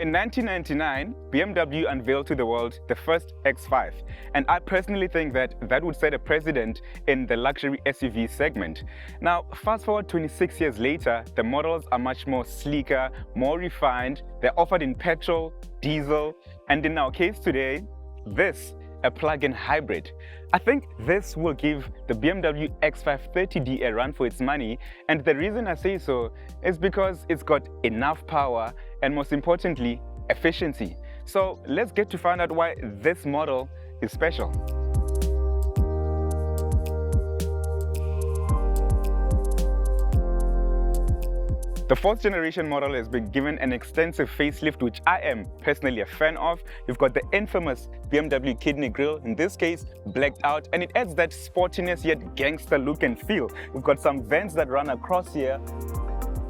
In 1999, BMW unveiled to the world the first X5, and I personally think that that would set a precedent in the luxury SUV segment. Now, fast forward 26 years later, the models are much more sleeker, more refined, they're offered in petrol, diesel, and in our case today, this, a plug-in hybrid. I think this will give the BMW X5 a run for its money, and the reason I say so is because it's got enough power and, most importantly, efficiency. So let's get to find out why this model is special. The fourth generation model has been given an extensive facelift, which I am personally a fan of. You've got the infamous BMW kidney grille, in this case blacked out, and it adds that sportiness yet gangster look and feel. You've got some vents that run across here.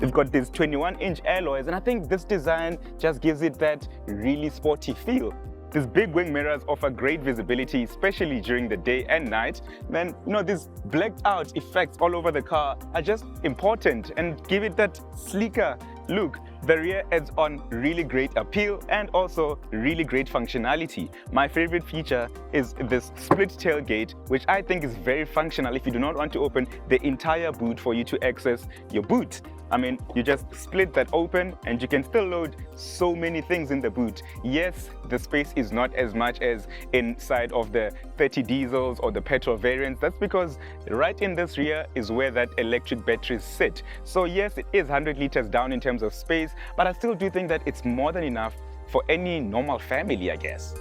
You've got these 21-inch alloys, and I think this design just gives it that really sporty feel. These big wing mirrors offer great visibility, especially during the day and night. Then, these blacked out effects all over the car are just important and give it that sleeker look. The rear adds on really great appeal and also really great functionality. My favorite feature is this split tailgate, which I think is very functional if you do not want to open the entire boot for you to access your boot. I mean, you just split that open and you can still load so many things in the boot. Yes, the space is not as much as inside of the 30 diesels or the petrol variants. That's because right in this rear is where that electric batteries sit. So yes, it is 100 liters down in terms of space, but I still do think that it's more than enough for any normal family, I guess.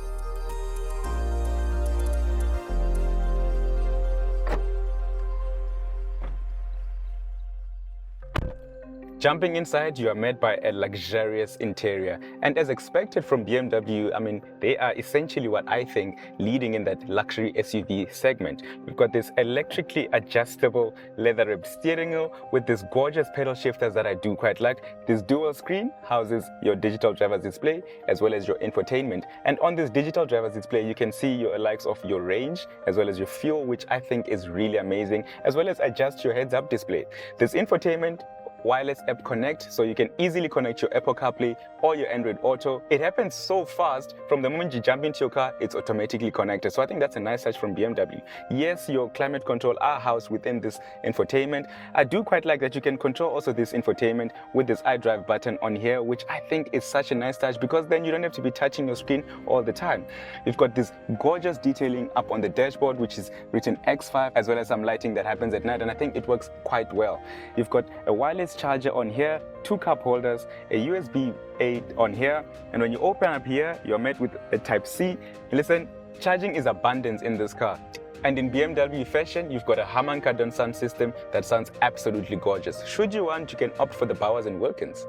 Jumping inside, you are met by a luxurious interior, and as expected from BMW, I mean, they are essentially what I think leading in that luxury SUV segment. We've got this electrically adjustable leather-wrapped steering wheel with these gorgeous pedal shifters that I do quite like. This dual screen houses your digital driver's display as well as your infotainment, and on this digital driver's display you can see your likes of your range as well as your fuel, which I think is really amazing, as well as adjust your heads-up display. This infotainment wireless app connect, so you can easily connect your Apple CarPlay or your Android Auto. It happens so fast. From the moment you jump into your car, it's automatically connected. So I think that's a nice touch from BMW. Yes, your climate control are housed within this infotainment. I do quite like that you can control also this infotainment with this iDrive button on here, which I think is such a nice touch because then you don't have to be touching your screen all the time. You've got this gorgeous detailing up on the dashboard, which is written X5, as well as some lighting that happens at night, and I think it works quite well. You've got a wireless charger on here, 2 cup holders, a USB 8 on here, and when you open up here, you're met with a Type-C. Listen, charging is abundance in this car. And in BMW fashion, you've got a Harman Kardon sound system that sounds absolutely gorgeous. Should you want, you can opt for the Bowers & Wilkins.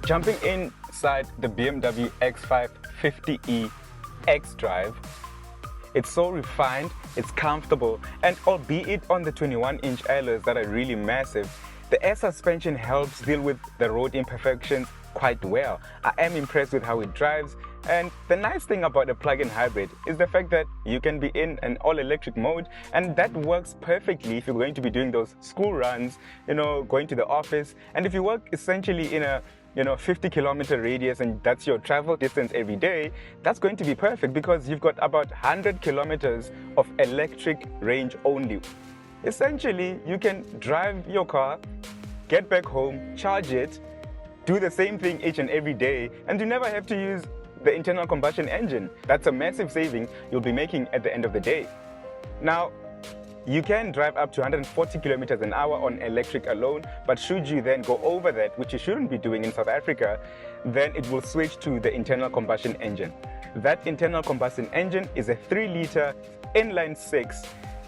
Jumping inside the BMW X5 xDrive, it's so refined, it's comfortable, and albeit on the 21-inch alloys that are really massive, the air suspension helps deal with the road imperfections quite well. I am impressed with how it drives, and the nice thing about a plug-in hybrid is the fact that you can be in an all-electric mode, and that works perfectly if you're going to be doing those school runs, going to the office, and if you work essentially in a 50-kilometer radius and that's your travel distance every day, that's going to be perfect because you've got about 100 kilometers of electric range only. Essentially, you can drive your car, get back home, charge it, do the same thing each and every day, and you never have to use the internal combustion engine. That's a massive saving you'll be making at the end of the day. Now, you can drive up to 140 kilometers an hour on electric alone, but should you then go over that, which you shouldn't be doing in South Africa, then it will switch to the internal combustion engine. That internal combustion engine is a 3-liter inline-6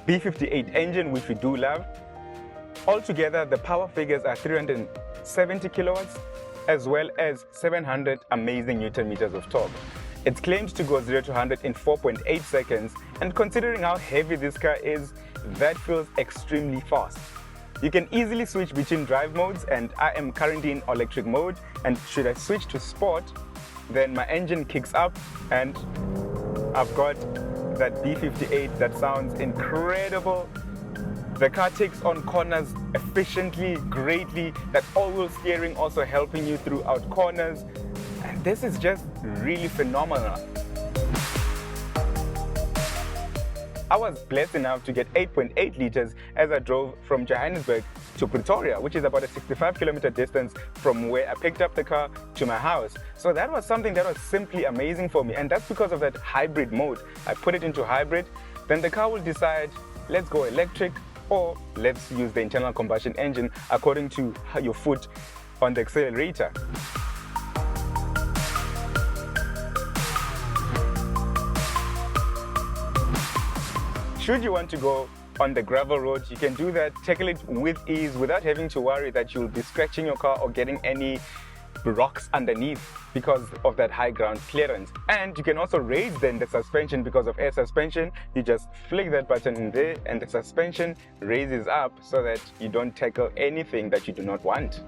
B58 engine, which we do love. Altogether, the power figures are 370 kilowatts, as well as 700 amazing Newton meters of torque. It's claimed to go 0 to 100 in 4.8 seconds, and considering how heavy this car is, that feels extremely fast. You can easily switch between drive modes, and I am currently in electric mode, and should I switch to sport, then my engine kicks up and I've got that B58 that sounds incredible. The car takes on corners efficiently, greatly. That all-wheel steering also helping you throughout corners. And this is just really phenomenal. I was blessed enough to get 8.8 liters as I drove from Johannesburg to Pretoria, which is about a 65-kilometer distance from where I picked up the car to my house. So that was something that was simply amazing for me, and that's because of that hybrid mode. I put it into hybrid, then the car will decide, let's go electric or let's use the internal combustion engine according to your foot on the accelerator. Should you want to go on the gravel road, you can do that, tackle it with ease without having to worry that you'll be scratching your car or getting any rocks underneath because of that high ground clearance. And you can also raise then the suspension because of air suspension. You just flick that button in there and the suspension raises up so that you don't tackle anything that you do not want.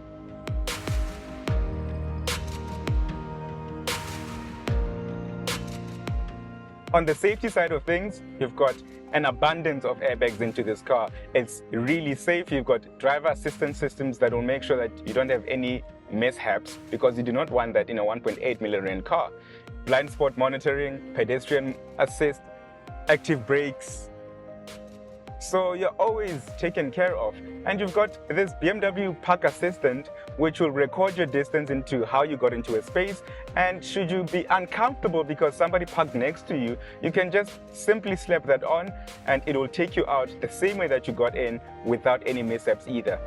On the safety side of things, you've got an abundance of airbags into this car. It's really safe. You've got driver assistance systems that will make sure that you don't have any mishaps, because you do not want that in a 1.8 million rand car. Blind spot monitoring, pedestrian assist, active brakes. So you're always taken care of. And you've got this BMW Park Assistant, which will record your distance into how you got into a space. And should you be uncomfortable because somebody parked next to you, you can just simply slap that on and it will take you out the same way that you got in without any mishaps either.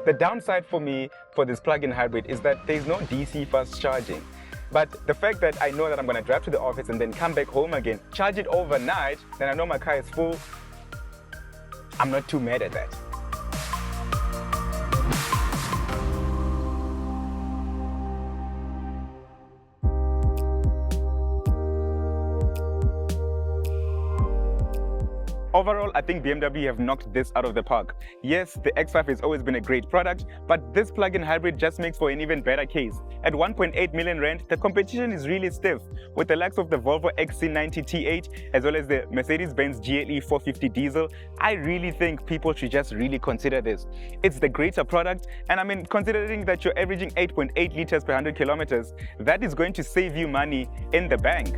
The downside for me for this plug-in hybrid is that there's no DC fast charging. But the fact that I know that I'm going to drive to the office and then come back home again, charge it overnight, then I know my car is full, I'm not too mad at that. Overall, I think BMW have knocked this out of the park. Yes, the X5 has always been a great product, but this plug-in hybrid just makes for an even better case. At 1.8 million rand, the competition is really stiff, with the likes of the Volvo XC90 T8 as well as the Mercedes-Benz GLE 450 diesel. I really think people should just really consider this. It's the greater product, and I mean, considering that you're averaging 8.8 liters per 100 kilometers, that is going to save you money in the bank.